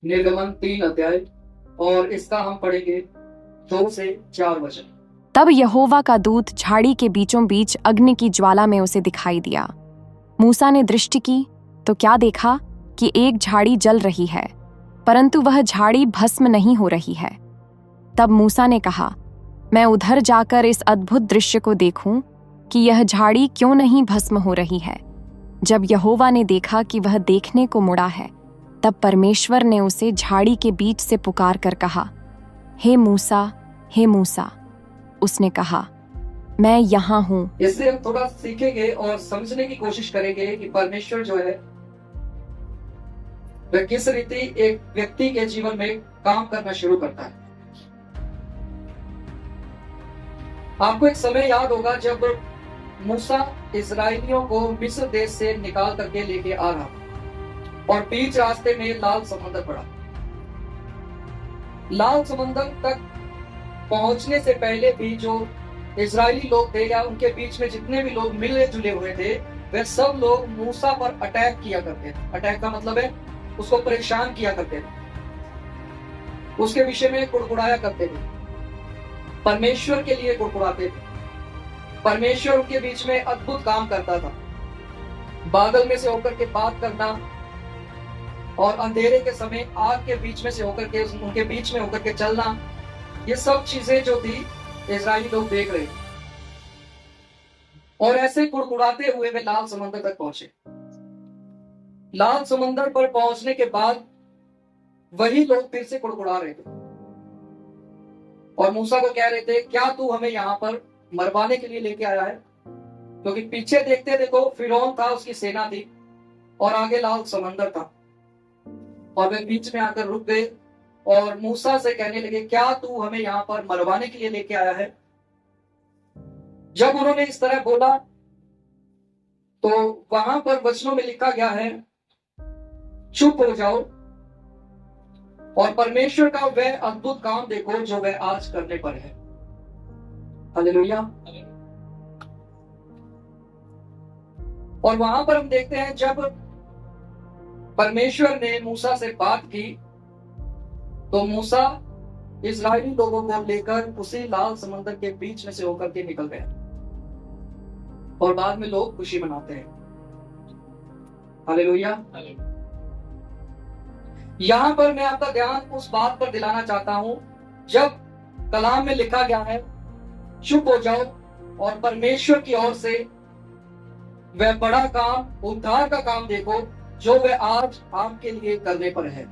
निर्गमन 3 अध्याय, और इसका हम पढ़ेंगे 2 से 4 वचन। तब यहोवा का दूत झाड़ी के बीचों बीच अग्नि की ज्वाला में उसे दिखाई दिया। मूसा ने दृष्टि की तो क्या देखा कि एक झाड़ी जल रही है, परंतु वह झाड़ी भस्म नहीं हो रही है। तब मूसा ने कहा, मैं उधर जाकर इस अद्भुत दृश्य को देखूं कि यह झाड़ी क्यों नहीं भस्म हो रही है। जब यहोवा ने देखा कि वह देखने को मुड़ा है, तब परमेश्वर ने उसे झाड़ी के बीच से पुकार कर कहा, हे मूसा, हे मूसा। उसने कहा, मैं यहाँ हूँ। इससे हम थोड़ा सीखेंगे और समझने की कोशिश करेंगे कि परमेश्वर जो है वह किस रीति एक व्यक्ति के जीवन में काम करना शुरू करता है। आपको एक समय याद होगा जब मूसा इस्राएलियों को मिस्र देश से निकाल करके लेके आ रहा और बीच रास्ते में लाल समुद्र पड़ा। लाल समुद्र तक पहुंचने से पहले भी जो इजरायली लोग थे या उनके बीच में जितने भी लोग मिले जुले हुए थे, वे सब लोग मूसा पर अटैक किया करते थे। अटैक का मतलब है उसको परेशान किया करते थे, उसके विषय में कुड़कुड़ाया करते थे, परमेश्वर के लिए कुड़कुड़ाते थे। परमेश्वर उनके बीच में अद्भुत काम करता था। बादल में से होकर के बात करना और अंधेरे के समय आग के बीच में से होकर के उनके बीच में होकर के चलना, ये सब चीजें जो थी इजरायली लोग देख रहे थे। और ऐसे कुड़कुड़ाते हुए वे लाल समुद्र तक पहुंचे। लाल समुद्र पर पहुंचने के बाद वही लोग फिर से कुड़कुड़ा रहे थे और मूसा को कह रहे थे, क्या तू हमें यहाँ पर मरवाने के लिए लेके आया है? क्योंकि पीछे देखते देखो फिरौन था, उसकी सेना थी और आगे लाल समंदर था। और वे बीच में आकर रुक गए और मूसा से कहने लगे, क्या तू हमें यहाँ पर मरवाने के लिए लेके आया है? जब उन्होंने इस तरह बोला तो वहां पर वचनों में लिखा गया है, चुप हो जाओ और परमेश्वर का वह अद्भुत काम देखो जो वह आज करने पर है। हालेलुया। और वहां पर हम देखते हैं जब परमेश्वर ने मूसा से बात की तो मूसा इस्राएली लोगों को लेकर उसी लाल समुद्र के बीच में से होकर के निकल गया और बाद में लोग खुशी मनाते हैं। हालेलुया। यहां पर मैं आपका ध्यान उस बात पर दिलाना चाहता हूं, जब कलाम में लिखा गया है चुप हो जाओ और परमेश्वर की ओर से वह बड़ा काम, उद्धार का काम देखो जो वह आज आपके लिए करने पर है।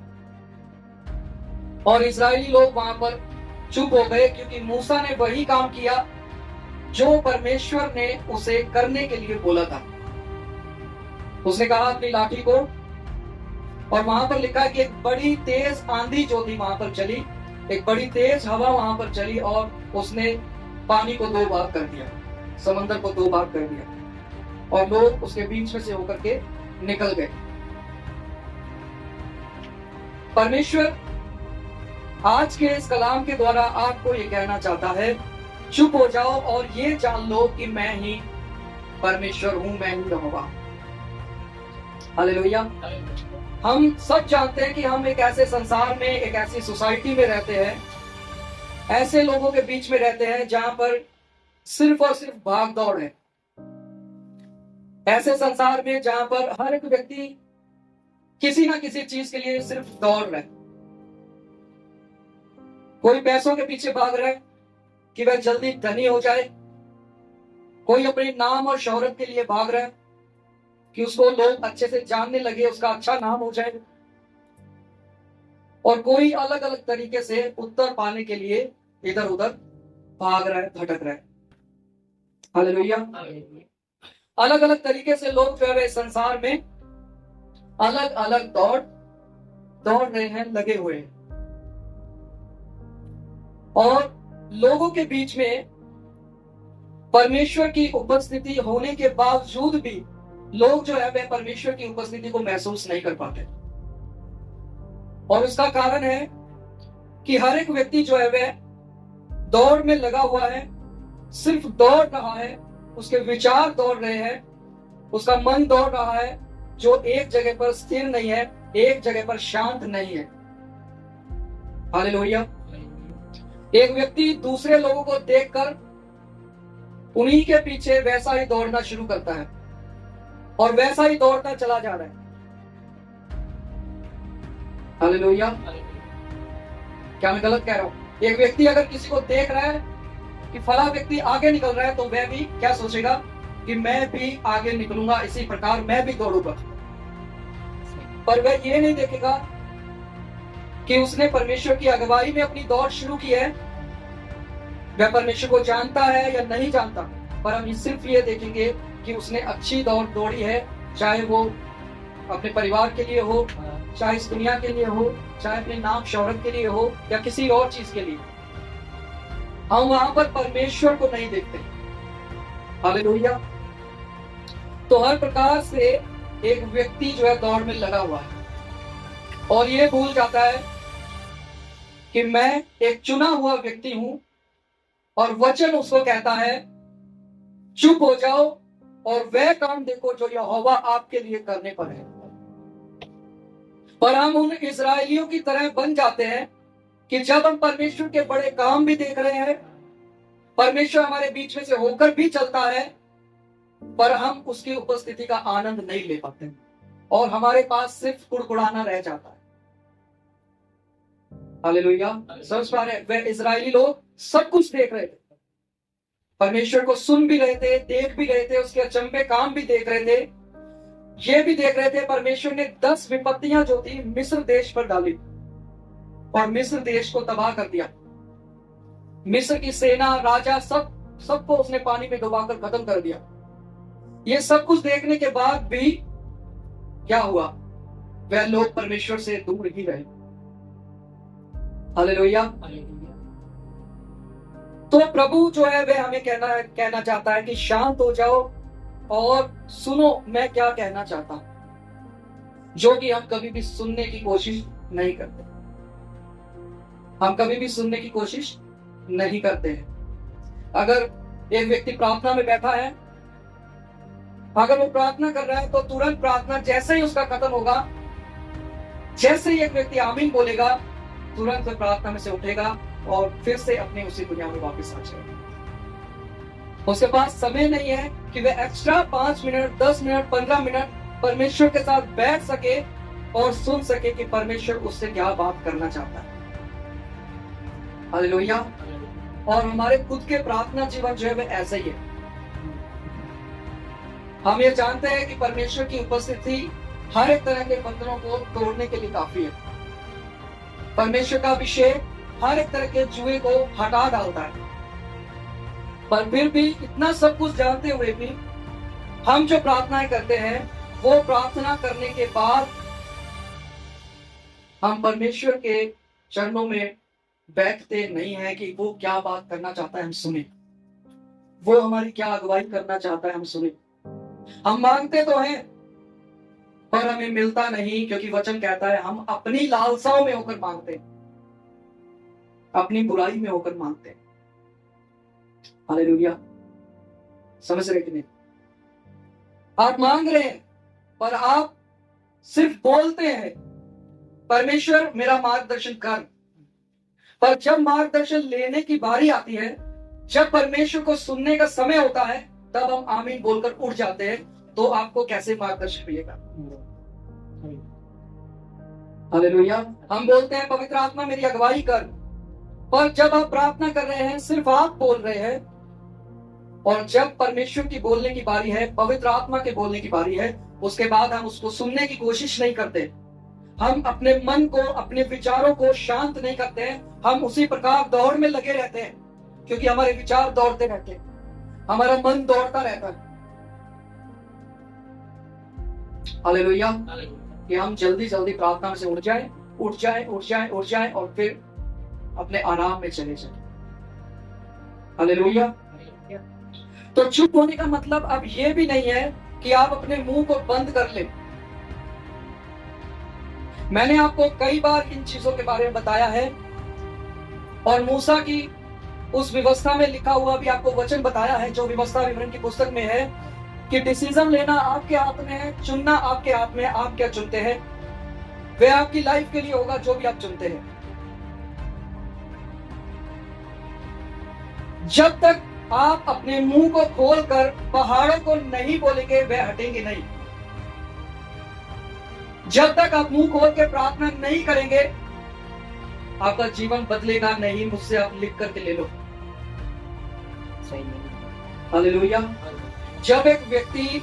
और इजरायली लोग वहां पर चुप हो गए क्योंकि मूसा ने वही काम किया जो परमेश्वर ने उसे करने के लिए बोला था। उसने कहा अपनी लाठी को, और वहां पर लिखा कि एक बड़ी तेज आंधी जो थी वहां पर चली, एक बड़ी तेज हवा वहां पर चली और उसने पानी को 2 भाग कर दिया, समंदर को 2 भाग कर दिया और लोग उसके बीच में से होकर के निकल गए। परमेश्वर आज के इस कलाम के द्वारा आपको ये कहना चाहता है, चुप हो जाओ और ये जान लो कि मैं ही परमेश्वर हूं, मैं ही यहोवा। हालेलुया। हम सब जानते हैं कि हम एक ऐसे संसार में, एक ऐसी सोसाइटी में रहते हैं, ऐसे लोगों के बीच में रहते हैं जहां पर सिर्फ और सिर्फ भाग दौड़ है। ऐसे संसार में जहां पर हर एक व्यक्ति किसी ना किसी चीज के लिए सिर्फ दौड़ रहा है। कोई पैसों के पीछे भाग रहा है कि वह जल्दी धनी हो जाए, कोई अपने नाम और शोहरत के लिए भाग रहा है कि उसको लोग अच्छे से जानने लगे, उसका अच्छा नाम हो जाए, और कोई अलग अलग तरीके से उत्तर पाने के लिए इधर उधर भाग रहा है, भटक रहा है। हालेलुया। अलग अलग तरीके से लोग जो है संसार में अलग अलग दौड़ रहे हैं, लगे हुए हैं। और लोगों के बीच में परमेश्वर की उपस्थिति होने के बावजूद भी लोग जो है वह परमेश्वर की उपस्थिति को महसूस नहीं कर पाते। और उसका कारण है कि हर एक व्यक्ति जो है वह दौड़ में लगा हुआ है, सिर्फ दौड़ रहा है, उसके विचार दौड़ रहे हैं, उसका मन दौड़ रहा है, जो एक जगह पर स्थिर नहीं है, एक जगह पर शांत नहीं है। हालेलुया। एक व्यक्ति दूसरे लोगों को देखकर उन्हीं के पीछे वैसा ही दौड़ना शुरू करता है और वैसा ही दौड़ता चला जा रहा है। हालेलुया। क्या मैं गलत कह रहा हूं? एक व्यक्ति अगर किसी को देख रहा है कि फला व्यक्ति आगे निकल रहा है तो वह भी क्या सोचेगा कि मैं भी आगे निकलूंगा, इसी प्रकार मैं भी दौड़ूंगा। पर वह ये नहीं देखेगा कि उसने परमेश्वर की अगुवाई में अपनी दौड़ शुरू की है, वह परमेश्वर को जानता है या नहीं जानता। पर हम सिर्फ ये देखेंगे कि उसने अच्छी दौड़ दौड़ी है, चाहे वो अपने परिवार के लिए हो, चाहे इस दुनिया के लिए हो, चाहे अपने नाम शोहरत के लिए हो या किसी और चीज के लिए। हम वहां पर परमेश्वर को नहीं देखते। हालेलुया। तो हर प्रकार से एक व्यक्ति जो है दौड़ में लगा हुआ है और ये भूल जाता है कि मैं एक चुना हुआ व्यक्ति हूं और वचन उसको कहता है चुप हो जाओ और वह काम देखो जो यहोवा आपके लिए करने पर है। पर हम उन इस्राएलियों की तरह बन जाते हैं कि जब हम परमेश्वर के बड़े काम भी देख रहे हैं, परमेश्वर हमारे बीच में से होकर भी चलता है, पर हम उसकी उपस्थिति का आनंद नहीं ले पाते और हमारे पास सिर्फ कुड़कुड़ाना रह जाता है। हालेलुया। समझ पा रहे? वे इजरायली लोग सब कुछ देख रहे थे, परमेश्वर को सुन भी रहे थे, देख भी रहे थे, उसके अचंभे काम भी देख रहे थे, ये भी देख रहे थे परमेश्वर ने 10 विपत्तियां जो थी मिस्र देश पर डाली और मिस्र देश को तबाह कर दिया। मिस्र की सेना, राजा, सबको उसने पानी में डुबाकर खत्म कर दिया। ये सब कुछ देखने के बाद भी क्या हुआ? वह लोग परमेश्वर से दूर ही रहे। हालेलुया। तो प्रभु जो है वह हमें कहना चाहता है कि शांत हो जाओ और सुनो मैं क्या कहना चाहता हूं, जो कि हम कभी भी सुनने की कोशिश नहीं करते। हम कभी भी सुनने की कोशिश नहीं करते हैं। अगर एक व्यक्ति प्रार्थना में बैठा है, अगर वो प्रार्थना कर रहा है तो तुरंत प्रार्थना जैसे ही उसका खत्म होगा, जैसे ही एक व्यक्ति आमीन बोलेगा, तुरंत वह प्रार्थना में से उठेगा और फिर से अपनी उसी दुनिया में वापस आ जाएगा। उसके पास समय नहीं है कि वह एक्स्ट्रा 5 मिनट, 10 मिनट, 15 मिनट परमेश्वर के साथ बैठ सके और सुन सके कि परमेश्वर उससे क्या बात करना चाहता है। हालेलुया। और हमारे खुद के प्रार्थना जीवन जो है वह ऐसा ही है। हम ये जानते हैं कि परमेश्वर की उपस्थिति हर एक तरह के बंधनों को तोड़ने के लिए काफी है। परमेश्वर का अभिषेक हर एक तरह के जुए को हटा डालता है। पर फिर भी इतना सब कुछ जानते हुए भी हम जो प्रार्थनाएं करते हैं, वो प्रार्थना करने के बाद हम परमेश्वर के चरणों में बैठते नहीं है कि वो क्या बात करना चाहता है हम सुने, वो हमारी क्या अगुवाई करना चाहता है हम सुने। हम मांगते तो हैं पर हमें मिलता नहीं, क्योंकि वचन कहता है हम अपनी लालसाओं में होकर मांगते हैं, अपनी बुराई में होकर मांगते हैं। हालेलुया। समझ रहे कि नहीं? आप मांग रहे हैं पर आप सिर्फ बोलते हैं परमेश्वर मेरा मार्गदर्शन कर, पर जब मार्गदर्शन लेने की बारी आती है, जब परमेश्वर को सुनने का समय होता है, तब हम आमीन बोलकर उठ जाते हैं। तो आपको कैसे मार्गदर्शन मिलेगा? हालेलुया। हम बोलते हैं पवित्र आत्मा मेरी अगुवाई कर, पर जब आप प्रार्थना कर रहे हैं सिर्फ आप बोल रहे हैं, और जब परमेश्वर की बोलने की बारी है, पवित्र आत्मा के बोलने की बारी है, उसके बाद हम उसको सुनने की कोशिश नहीं करते। हम अपने मन को, अपने विचारों को शांत नहीं करते हैं। हम उसी प्रकार दौड़ में लगे रहते हैं, क्योंकि हमारे विचार दौड़ते रहते हैं, हमारा मन दौड़ता रहता है। हालेलुया। कि हम जल्दी जल्दी प्रार्थना में से उठ जाए और फिर अपने आराम में चले जाए। हालेलुया। तो चुप होने का मतलब अब यह भी नहीं है कि आप अपने मुंह को बंद कर ले। मैंने आपको कई बार इन चीजों के बारे में बताया है और मूसा की उस व्यवस्था में लिखा हुआ भी आपको वचन बताया है, जो व्यवस्था विवरण की पुस्तक में है, कि डिसीजन लेना आपके हाथ में है, चुनना आपके हाथ में है। आप क्या चुनते हैं वह आपकी लाइफ के लिए होगा, जो भी आप चुनते हैं। जब तक आप अपने मुंह को खोलकर पहाड़ों को नहीं बोलेंगे, वे हटेंगे नहीं। जब तक आप मुंह खोल के प्रार्थना नहीं करेंगे, आपका जीवन बदलेगा नहीं। मुझसे आप लिख करके ले लो। हालेलुया। जब एक व्यक्ति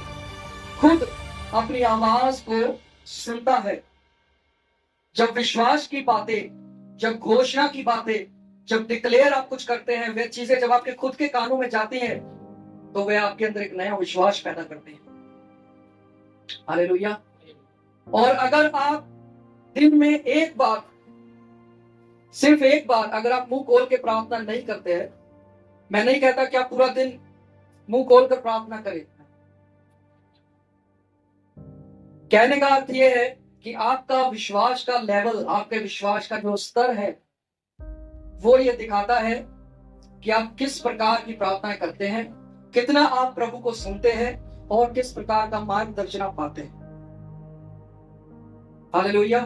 खुद अपनी आवाज को सुनता है, जब विश्वास की बातें, जब घोषणा की बातें, जब डिक्लेयर आप कुछ करते हैं, वे चीजें जब आपके खुद के कानों में जाती हैं, तो वे आपके अंदर एक नया विश्वास पैदा करते हैं। हालेलुया। और अगर आप दिन में एक बार, सिर्फ एक बार अगर आप मुंह खोल के प्रार्थना नहीं करते हैं, मैं नहीं कहता कि आप पूरा दिन मुंह खोल कर प्रार्थना करें। कहने का अर्थ यह है कि आपका विश्वास का लेवल, आपके विश्वास का जो स्तर है, वो ये दिखाता है कि आप किस प्रकार की प्रार्थनाएं करते हैं, कितना आप प्रभु को सुनते हैं और किस प्रकार का मार्गदर्शन आप पाते हैं। हालेलुया।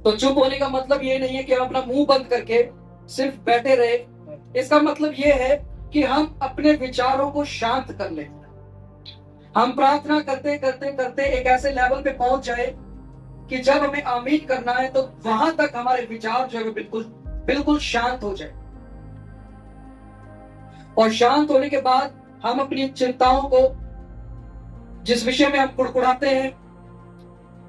तो चुप होने का मतलब ये नहीं है कि हम अपना मुंह बंद करके सिर्फ बैठे रहे। इसका मतलब ये है कि हम अपने विचारों को शांत कर लें। हम प्रार्थना करते करते करते एक ऐसे लेवल पे पहुंच जाए कि जब हमें आमीन करना है तो वहां तक हमारे विचार जो है बिल्कुल बिल्कुल शांत हो जाए। और शांत होने के बाद हम अपनी चिंताओं को, जिस विषय में हम कुड़कुड़ाते हैं,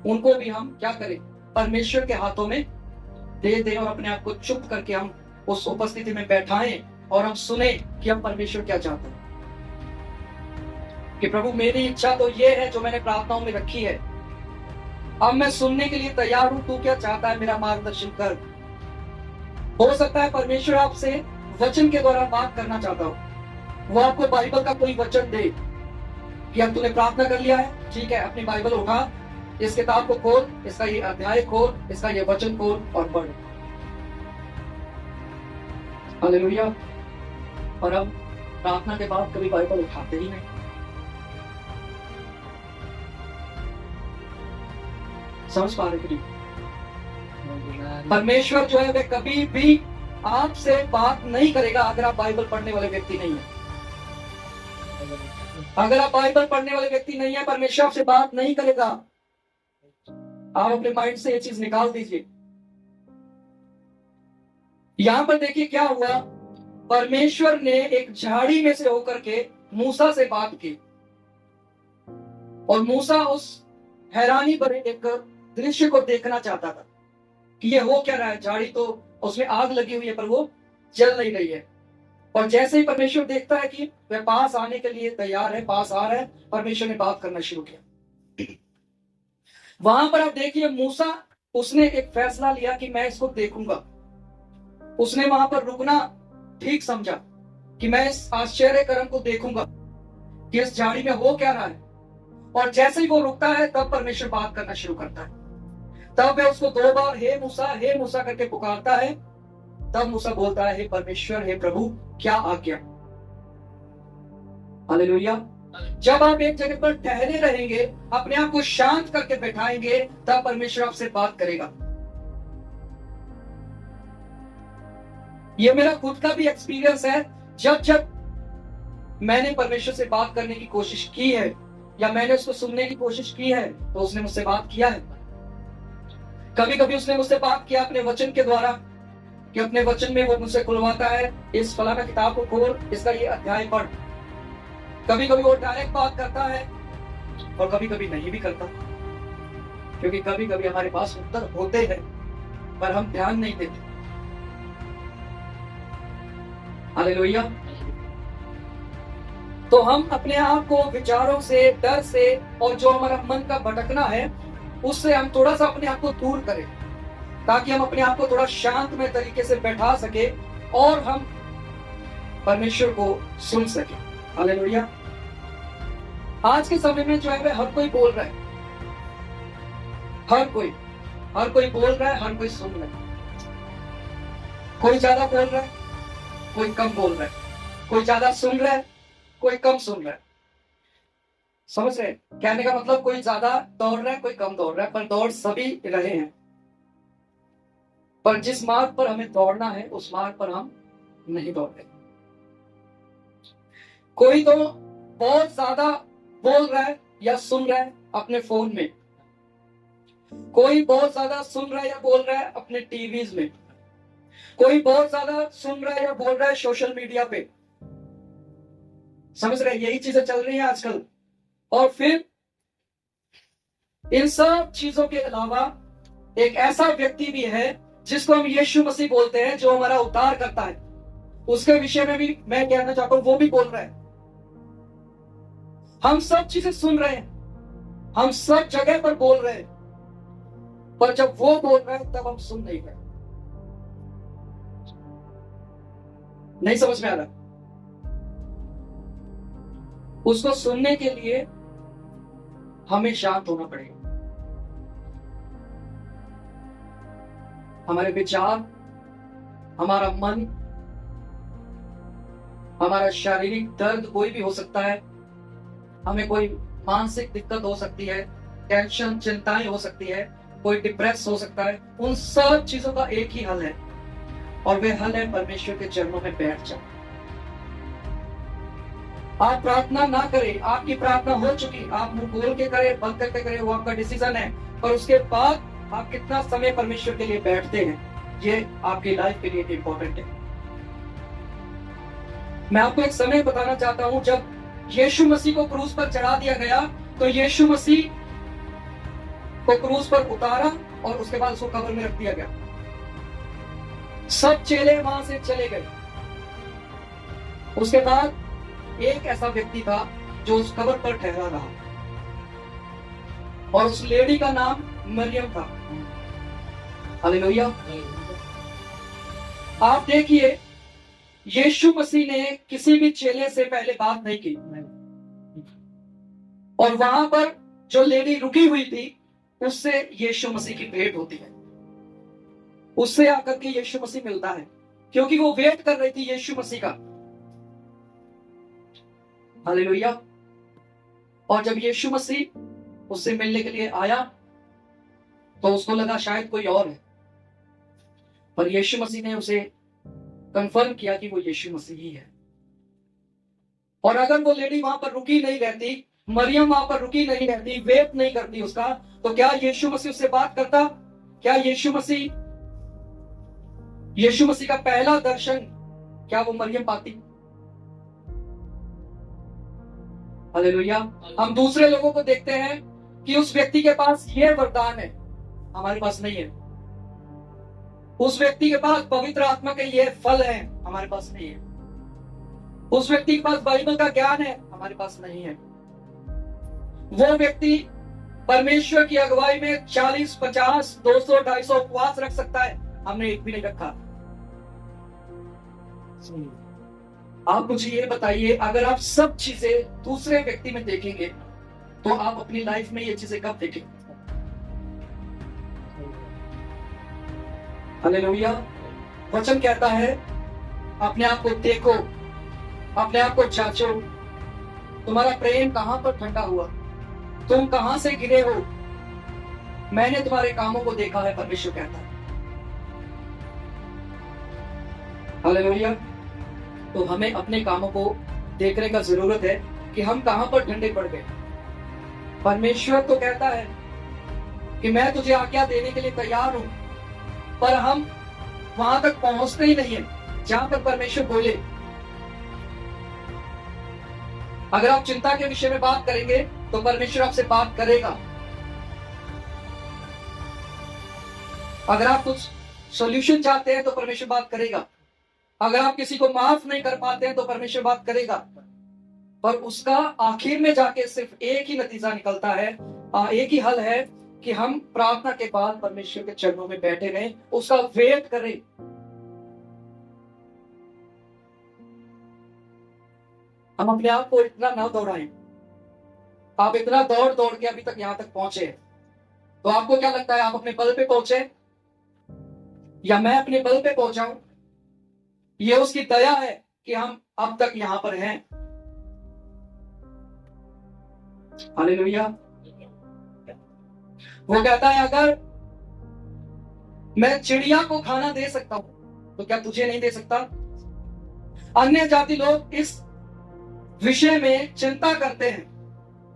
उनको भी हम क्या करें, परमेश्वर के हाथों में दे दें और अपने आप को चुप करके हम उस उपस्थिति में बैठाएं और हम सुने कि हम परमेश्वर क्या चाहते हैं। कि प्रभु, मेरी इच्छा तो ये है जो मैंने प्रार्थनाओं में रखी है, अब मैं सुनने के लिए तैयार हूं, तू क्या चाहता है, मेरा मार्गदर्शन कर। हो सकता है परमेश्वर आपसे वचन के द्वारा बात करना चाहता हो। वो आपको बाइबल का कोई वचन दे कि अब तूने प्रार्थना कर लिया है, ठीक है, अपनी बाइबल उठा, इस किताब को खोल, इसका ये अध्याय खोल, इसका ये वचन खोल और पढ़। हालेलुया। और अब प्रार्थना के बाद कभी बाइबल उठाते ही नहीं। समझ पा रहे? परमेश्वर जो है वे कभी भी आपसे बात नहीं करेगा अगर आप बाइबल पढ़ने वाले व्यक्ति नहीं है। अगर आप बाइबल पढ़ने वाले व्यक्ति नहीं है, परमेश्वर आपसे बात नहीं करेगा। आप अपने माइंड से ये चीज निकाल दीजिए। यहां पर देखिए क्या हुआ। परमेश्वर ने एक झाड़ी में से होकर के मूसा से बात की और मूसा उस हैरानी भरे एक दृश्य को देखना चाहता था कि ये हो क्या रहा है। झाड़ी तो उसमें आग लगी हुई है पर वो जल नहीं रही है। और जैसे ही परमेश्वर देखता है कि वह पास आने के लिए तैयार है, पास आ रहा है, परमेश्वर ने बात करना शुरू किया। वहां पर आप देखिए मूसा, उसने एक फैसला लिया कि मैं इसको देखूंगा। उसने वहां पर रुकना ठीक समझा कि मैं इस आश्चर्य कर्म को देखूंगा कि इस झाड़ी में हो क्या रहा है। और जैसे ही वो रुकता है तब परमेश्वर बात करना शुरू करता है। तब वह उसको 2 बार हे मूसा करके पुकारता है। तब मूसा बोलता है, हे परमेश्वर, हे प्रभु, क्या आज्ञा। हालेलुया। जब आप एक जगह पर ठहरे रहेंगे, अपने आप को शांत करके बैठाएंगे, तब परमेश्वर आपसे बात करेगा। यह मेरा खुद का भी एक्सपीरियंस है। जब जब मैंने परमेश्वर से बात करने की कोशिश की है या मैंने उसको सुनने की कोशिश की है, तो उसने मुझसे बात किया है। कभी कभी उसने मुझसे बात किया अपने वचन के द्वारा, कि अपने वचन में वो मुझसे खुलवाता है, इस फलाना किताब को खोल, इसका ये अध्याय पढ़। कभी कभी वो डायरेक्ट बात करता है और कभी कभी नहीं भी करता, क्योंकि कभी कभी हमारे पास उत्तर होते हैं पर हम ध्यान नहीं देते। हालेलुया। तो हम अपने आप को विचारों से, डर से और जो हमारा मन का भटकना है उससे हम थोड़ा सा अपने आप को दूर करें, ताकि हम अपने आप को थोड़ा शांतमय तरीके से बैठा सके और हम परमेश्वर को सुन सके। हालेलुया। आज के समय में जो है हर कोई बोल रहा है, हर कोई बोल रहा है, हर कोई सुन रहा है। कोई ज्यादा बोल रहा है, कोई कम बोल रहा है, कोई ज्यादा सुन रहा है, कोई कम सुन रहा है। समझ रहे? कहने का मतलब कोई ज्यादा दौड़ रहा है, कोई कम दौड़ रहा है, पर दौड़ सभी रहे हैं। पर जिस मार्ग पर हमें दौड़ना है उस मार्ग पर हम नहीं दौड़ रहे। कोई तो बहुत ज्यादा बोल रहा है या सुन रहा है अपने फोन में, कोई बहुत ज्यादा सुन रहा है या बोल रहा है अपने टीवीज में, कोई बहुत ज्यादा सुन रहा है या बोल रहा है सोशल मीडिया पे। समझ रहे हैं? यही चीजें चल रही हैं आजकल। और फिर इन सब चीजों के अलावा एक ऐसा व्यक्ति भी है जिसको हम यीशु मसीह बोलते हैं, जो हमारा उद्धार करता है। उसके विषय में भी मैं कहना चाहता हूं, वो भी बोल रहा है। हम सब चीजें सुन रहे हैं, हम सब जगह पर बोल रहे हैं, पर जब वो बोल रहा है तब हम सुन नहीं रहे। नहीं समझ में आ रहा? उसको सुनने के लिए हमें शांत होना पड़ेगा। हमारे विचार, हमारा मन, हमारा शारीरिक दर्द कोई भी हो सकता है, हमें कोई मानसिक दिक्कत हो सकती है, टेंशन, चिंताएं हो सकती है, कोई डिप्रेस हो सकता है। उन सब चीजों का एक ही हल है, और वे हल है परमेश्वर के चरणों में बैठ जाओ। आप प्रार्थना ना करें, आपकी प्रार्थना हो चुकी, आप मुंह खोल के करें, बंद करके करें, वो आपका डिसीजन है। पर उसके बाद आप कितना समय परमेश्वर के लिए बैठते हैं, ये आपकी लाइफ के लिए इंपॉर्टेंट है। मैं आपको एक समय बताना चाहता हूं, जब यीशु मसीह को क्रूस पर चढ़ा दिया गया, तो यीशु मसीह को क्रूस पर उतारा और उसके बाद उसको कब्र में रख दिया गया। सब चेले वहां से चले गए। उसके बाद एक ऐसा व्यक्ति था जो उस कब्र पर ठहरा रहा, और उस लेडी का नाम मरियम था। हालेलुया। आप देखिए, यीशु मसीह ने किसी भी चेले से पहले बात नहीं की, और वहां पर जो लेडी रुकी हुई थी उससे यीशु मसीह की भेंट होती है। उससे आकर के यीशु मसीह मिलता है, क्योंकि वो वेट कर रही थी यीशु मसीह का। हालेलुया। और जब यीशु मसीह उससे मिलने के लिए आया तो उसको लगा शायद कोई और है, पर यीशु मसीह ने उसे कंफर्म किया कि वो यीशु मसीह ही है। और अगर वो लेडी वहां पर रुकी नहीं रहती, मरियम वहां पर रुकी नहीं रहती, वेट नहीं करती उसका, तो क्या यीशु मसीह उससे बात करता? क्या यीशु मसीह का पहला दर्शन क्या वो मरियम पाती? हालेलुया। हम दूसरे लोगों को देखते हैं कि उस व्यक्ति के पास ये वरदान है, हमारे पास नहीं है। उस व्यक्ति के पास पवित्र आत्मा के ये फल है, हमारे पास नहीं है। उस व्यक्ति के पास बाइबल का ज्ञान है, हमारे पास नहीं है। वो व्यक्ति परमेश्वर की अगुवाई में 40, 50, 200, 250 उपवास रख सकता है, हमने एक भी नहीं रखा। आप मुझे ये बताइए, अगर आप सब चीजें दूसरे व्यक्ति में देखेंगे तो आप अपनी लाइफ में ये चीजें कब देखेंगे? हालेलुया। वचन कहता है, अपने आप को देखो, अपने आप को जांचो, तुम्हारा प्रेम कहां पर ठंडा हुआ, तुम कहां से गिरे हो, मैंने तुम्हारे कामों को देखा है, परमेश्वर कहता है। हालेलुया। तो हमें अपने कामों को देखने का जरूरत है कि हम कहां पर ठंडे पड़ गए। परमेश्वर तो कहता है कि मैं तुझे आज्ञा देने के लिए तैयार हूं, पर हम वहां तक पहुंचते ही नहीं है जहां पर परमेश्वर बोले। अगर आप चिंता के विषय में बात करेंगे तो परमेश्वर आपसे बात करेगा। अगर आप कुछ सॉल्यूशन चाहते हैं तो परमेश्वर बात करेगा। अगर आप किसी को माफ नहीं कर पाते हैं तो परमेश्वर बात करेगा। पर उसका आखिर में जाके सिर्फ एक ही नतीजा निकलता है, एक ही हल है कि हम प्रार्थना के बाद परमेश्वर के चरणों में बैठे रहें, उसका वेट करें। हम अपने आप को इतना ना दौड़ाएं। आप इतना दौड़ दौड़ के अभी तक यहां तक पहुंचे, तो आपको क्या लगता है, आप अपने बल पे पहुंचे या मैं अपने बल पे पहुंचाऊं? ये उसकी दया है कि हम अब तक यहां पर हैं। हालेलुया। वो कहता है, अगर मैं चिड़िया को खाना दे सकता हूं तो क्या तुझे नहीं दे सकता? अन्य जाति लोग इस विषय में चिंता करते हैं,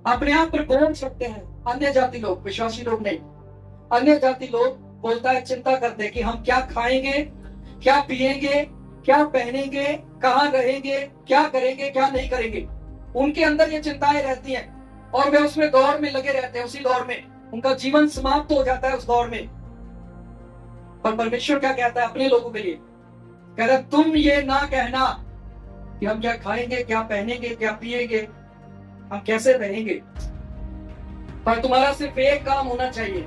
अपने आप पर बोझ रखते हैं। अन्य जाति लोग, विश्वासी लोग नहीं, अन्य जाति लोग बोलता है चिंता करते हैं कि हम क्या खाएंगे, क्या पिएंगे, क्या पहनेंगे, कहाँ रहेंगे, क्या करेंगे, क्या नहीं करेंगे। उनके अंदर ये चिंताएं रहती हैं और वे उसमें दौड़ में लगे रहते हैं, उसी दौड़ में उनका जीवन समाप्त हो जाता है उस दौड़ में। पर परमेश्वर क्या कहता है अपने लोगों के लिए? कहता है तुम ये ना कहना कि हम क्या खाएंगे, क्या पहनेंगे, क्या पिएंगे, हम कैसे रहेंगे, पर तुम्हारा सिर्फ एक काम होना चाहिए,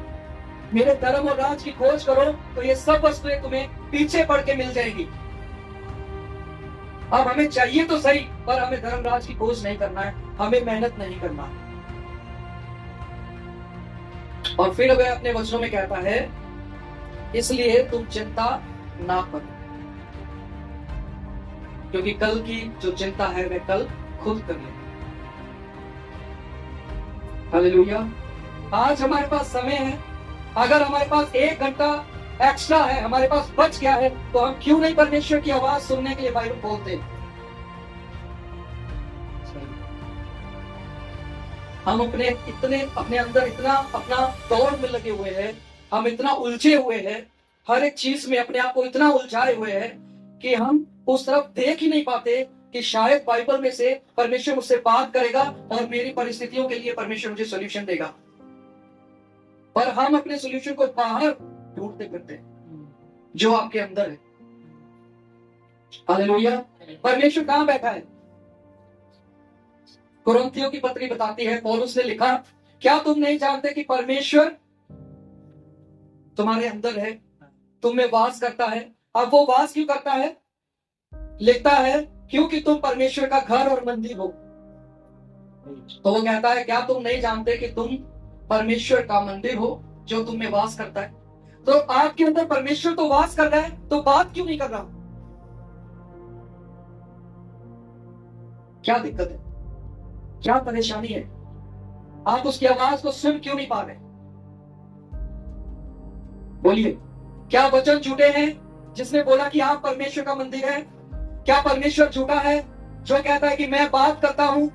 मेरे धर्म और राज की खोज करो तो ये सब वस्तुएं तुम्हें पीछे पड़ के मिल जाएंगी। अब हमें चाहिए तो सही, पर हमें धर्म राज की खोज नहीं करना है, हमें मेहनत नहीं करना। और फिर वह अपने वचनों में कहता है इसलिए तुम चिंता ना करो, क्योंकि कल की जो चिंता है वह कल खुद कर ले। हालेलुया। आज हमारे पास समय है, अगर हमारे पास 1 घंटा एक्स्ट्रा है, हमारे पास बच गया है, तो हम क्यों नहीं परमेश्वर की आवाज सुनने के लिए बाइबल खोलते? हम अपने अंदर इतना अपना दौड़ में लगे हुए हैं, हम इतना उलझे हुए हैं, हर एक चीज में अपने आप को इतना उलझाए हुए हैं कि हम उस तरफ देख ही नहीं पाते कि शायद बाइबल में से परमेश्वर मुझसे बात करेगा और मेरी परिस्थितियों के लिए परमेश्वर मुझे सॉल्यूशन देगा। पर हम अपने सॉल्यूशन को बाहर ढूंढते फिरते हैं जो आपके अंदर है। हालेलुया। परमेश्वर कहां बैठा है? कुरिन्थियों की पत्री बताती है, पौलुस ने लिखा, क्या तुम नहीं जानते कि परमेश्वर तुम्हारे अंदर है, तुम में वास करता है। अब वो वास क्यों करता है? लिखता है क्योंकि तुम परमेश्वर का घर और मंदिर हो। तो वो कहता है क्या तुम नहीं जानते कि तुम परमेश्वर का मंदिर हो जो तुम में वास करता है? तो आपके अंदर परमेश्वर तो वास कर रहा है, तो बात क्यों नहीं कर रहा? क्या दिक्कत है, क्या परेशानी है? आप उसकी आवाज को सुन क्यों नहीं पा रहे? बोलिए, क्या वचन झूठे हैं जिसने बोला कि आप परमेश्वर का मंदिर है? क्या परमेश्वर झूठा है जो कहता है कि मैं बात करता हूं?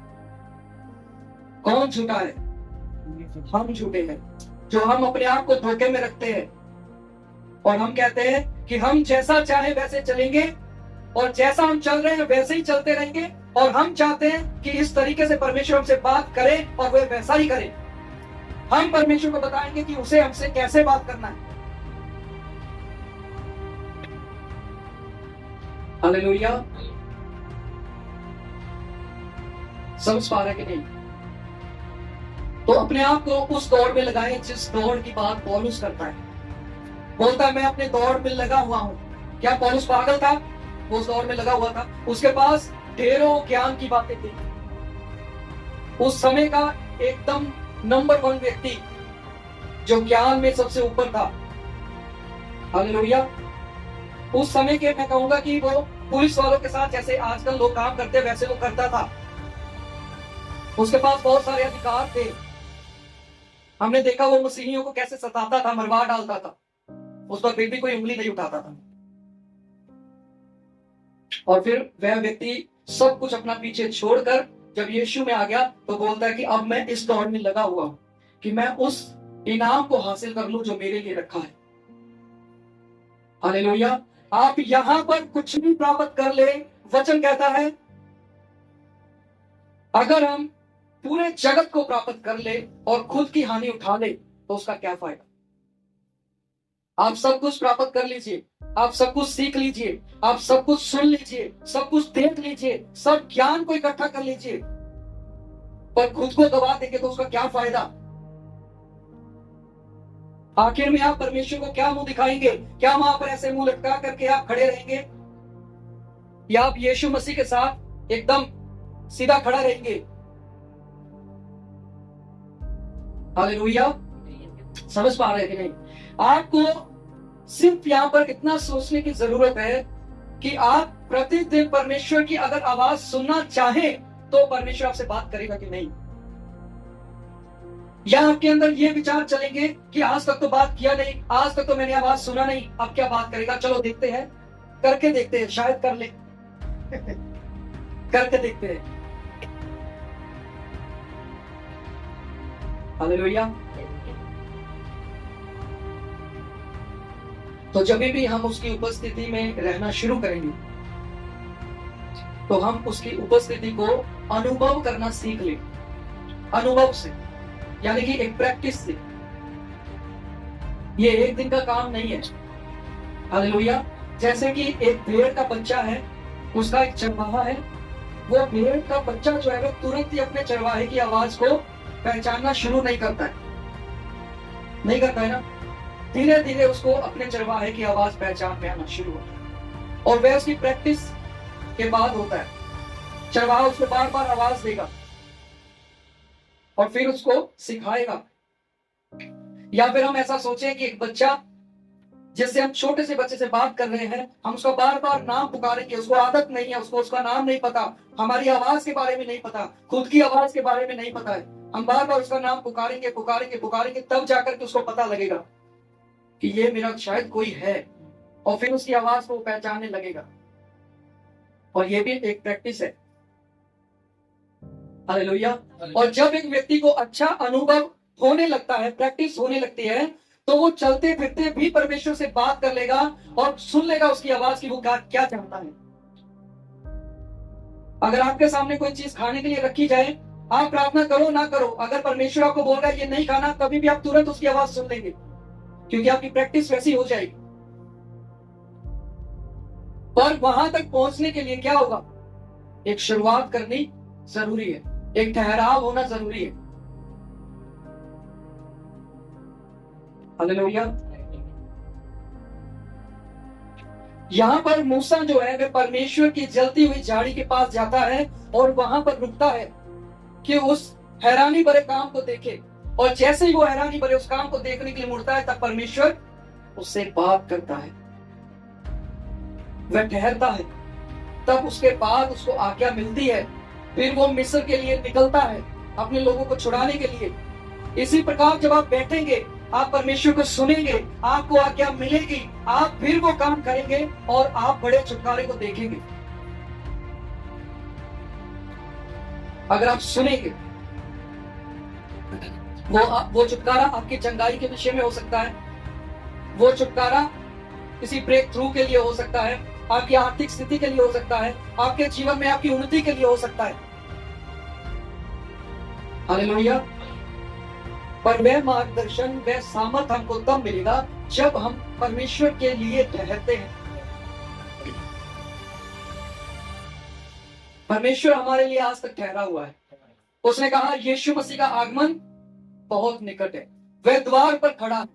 कौन झूठा है? हम झूठे हैं, जो हम अपने आप को धोखे में रखते हैं और हम कहते हैं कि हम जैसा चाहे वैसे चलेंगे और जैसा हम चल रहे हैं वैसे ही चलते रहेंगे, और हम चाहते हैं कि इस तरीके से परमेश्वर हमसे बात करे और वह वैसा ही करे। हम परमेश्वर को बताएंगे कि उसे हमसे कैसे बात करना है। हालेलुया। समझ पा रहे कि नहीं? तो अपने आप को उस दौड़ में लगाएं जिस दौड़ की बात पौलुस करता है। बोलता है मैं अपने दौड़ में लगा हुआ हूं। क्या पौलुस पागल था? वो उस दौड़ में लगा हुआ था, उसके पास ढेरों ज्ञान की बातें थी। उस समय का एकदम नंबर 1 व्यक्ति जो ज्ञान में सबसे ऊपर था। हालेलुया। उस समय के मैं कहूंगा कि वो पुलिस वालों के साथ जैसे आजकल लोग काम करते वैसे वो करता था। उसके पास बहुत सारे अधिकार थे। हमने देखा वो मसीहियों को कैसे सताता था, मरवा डालता था, उस पर फिर भी कोई उंगली नहीं उठाता था। और फिर वह व्यक्ति सब कुछ अपना पीछे छोड़कर जब यीशु में आ गया तो बोलता है कि अब मैं इस दौड़ में लगा हुआ हूं कि मैं उस इनाम को हासिल कर लूं जो मेरे लिए रखा है। हालेलुया। आप यहां पर कुछ भी प्राप्त कर ले, वचन कहता है अगर हम पूरे जगत को प्राप्त कर ले और खुद की हानि उठा ले तो उसका क्या फायदा? आप सब कुछ प्राप्त कर लीजिए, आप सब कुछ सीख लीजिए, आप सब कुछ सुन लीजिए, सब कुछ देख लीजिए, सब ज्ञान को इकट्ठा कर लीजिए, पर खुद को गवा देंगे तो उसका क्या फायदा? आखिर में आप परमेश्वर को क्या मुंह दिखाएंगे? क्या वहां पर ऐसे मुंह लटका करके आप खड़े रहेंगे, या आप यीशु मसीह के साथ एकदम सीधा खड़ा रहेंगे? हालेलुया। समझ पा रहे हैं कि नहीं? आपको सिर्फ यहां पर इतना सोचने की जरूरत है कि आप प्रतिदिन परमेश्वर की अगर आवाज सुनना चाहें तो परमेश्वर आपसे बात करेगा कि नहीं। या आपके अंदर ये विचार चलेंगे कि आज तक तो बात किया नहीं, आज तक तो मैंने आवाज सुना नहीं, अब क्या बात करेगा, चलो देखते हैं, करके देखते हैं, शायद कर ले करके देखते हैं। हालेलुया। तो जब भी हम उसकी उपस्थिति में रहना शुरू करेंगे तो हम उसकी उपस्थिति को अनुभव करना सीख लें, अनुभव से, यानी कि एक प्रैक्टिस से। ये एक दिन का काम नहीं है। हालेलुया। जैसे कि एक भेड़ का बच्चा है, उसका एक चरवाहा है, वो भेड़ का बच्चा जो है वो तुरंत ही अपने चरवाहे की आवाज को पहचानना शुरू नहीं करता है, नहीं करता है ना। धीरे धीरे उसको अपने चरवाहे की आवाज पहचान में आना शुरू होता है और वह उसकी प्रैक्टिस के बाद होता है। चरवाहा उसको बार बार आवाज देगा और फिर उसको सिखाएगा। या फिर हम ऐसा सोचें कि एक बच्चा, जिससे हम छोटे से बच्चे से बात कर रहे हैं, हम उसको बार बार नाम पुकारेंगे, उसको आदत नहीं है, उसको उसका नाम नहीं पता, हमारी आवाज के बारे में नहीं पता, खुद की आवाज के बारे में नहीं पता है। हम बार बार उसका नाम पुकारेंगे पुकारेंगे पुकारेंगे, तब जाकर के उसको पता लगेगा कि ये मेरा शायद कोई है, और फिर उसकी आवाज को पहचानने लगेगा। और ये भी एक प्रैक्टिस है। हालेलुया। और जब एक व्यक्ति को अच्छा अनुभव होने लगता है, प्रैक्टिस होने लगती है, तो वो चलते फिरते भी परमेश्वर से बात कर लेगा और सुन लेगा उसकी आवाज की वो क्या चाहता है। अगर आपके सामने कोई चीज खाने के लिए रखी जाए, आप प्रार्थना करो ना करो, अगर परमेश्वर आपको बोल रहा है ये नहीं खाना, तभी भी आप तुरंत उसकी आवाज सुन लेंगे, क्योंकि आपकी प्रैक्टिस वैसी हो जाएगी। पर वहां तक पहुंचने के लिए क्या होगा? एक शुरुआत करनी जरूरी है, एक ठहराव होना जरूरी है। हालेलुया। यहां पर मूसा जो है वह परमेश्वर की जलती हुई झाड़ी के पास जाता है और वहां पर रुकता है कि उस हैरानी भरे काम को देखे। और जैसे ही वो हैरानी भरे उस काम को देखने के लिए मुड़ता है, तब परमेश्वर उससे बात करता है, वह ठहरता है, तब उसके बाद उसको आज्ञा मिलती है। फिर वो मिस्र के लिए निकलता है, अपने लोगों को छुड़ाने के लिए। इसी प्रकार जब आप बैठेंगे, आप परमेश्वर को सुनेंगे, आपको आज्ञा मिलेगी, आप फिर वो काम करेंगे और आप बड़े छुटकारे को देखेंगे। अगर आप सुनेंगे, वो छुटकारा आपकी चंगाई के विषय में हो सकता है, वो छुटकारा किसी ब्रेक थ्रू के लिए हो सकता है, आपकी आर्थिक स्थिति के लिए हो सकता है, आपके जीवन में आपकी उन्नति के लिए हो सकता है। हालेलुया। पर वह मार्गदर्शन, वह सामर्थ हमको तब मिलेगा जब हम परमेश्वर के लिए ठहरते हैं। परमेश्वर हमारे लिए आज तक ठहरा हुआ है। उसने कहा यीशु मसीह का आगमन बहुत निकट है, वह द्वार पर खड़ा है।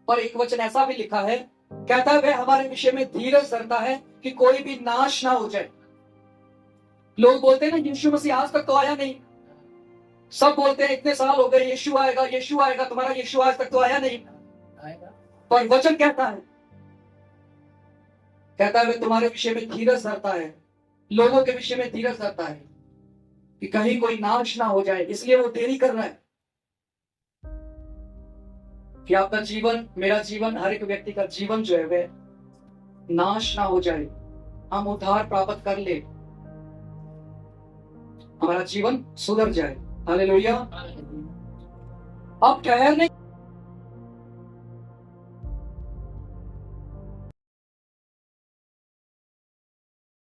और एक वचन ऐसा भी लिखा है, कहता है वह हमारे विषय में धीरज धरता है कि कोई भी नाश ना हो जाए। लोग बोलते हैं ना यीशु मसीह आज तक तो आया नहीं, सब बोलते हैं इतने साल हो गए यीशु आएगा यीशु आएगा, तुम्हारा यीशु आज तक तो आया नहीं। पर वचन कहता है वह तुम्हारे विषय में धीरज धरता है, लोगों के विषय में धीरज धरता है कि कहीं कोई नाश ना हो जाए, इसलिए वो देरी कर रहा है कि आपका जीवन, मेरा जीवन, हर एक व्यक्ति का जीवन जो है वह नाश ना हो जाए, हम उद्धार प्राप्त कर ले, हमारा जीवन सुधर जाए। हालेलुया। अब ठहरने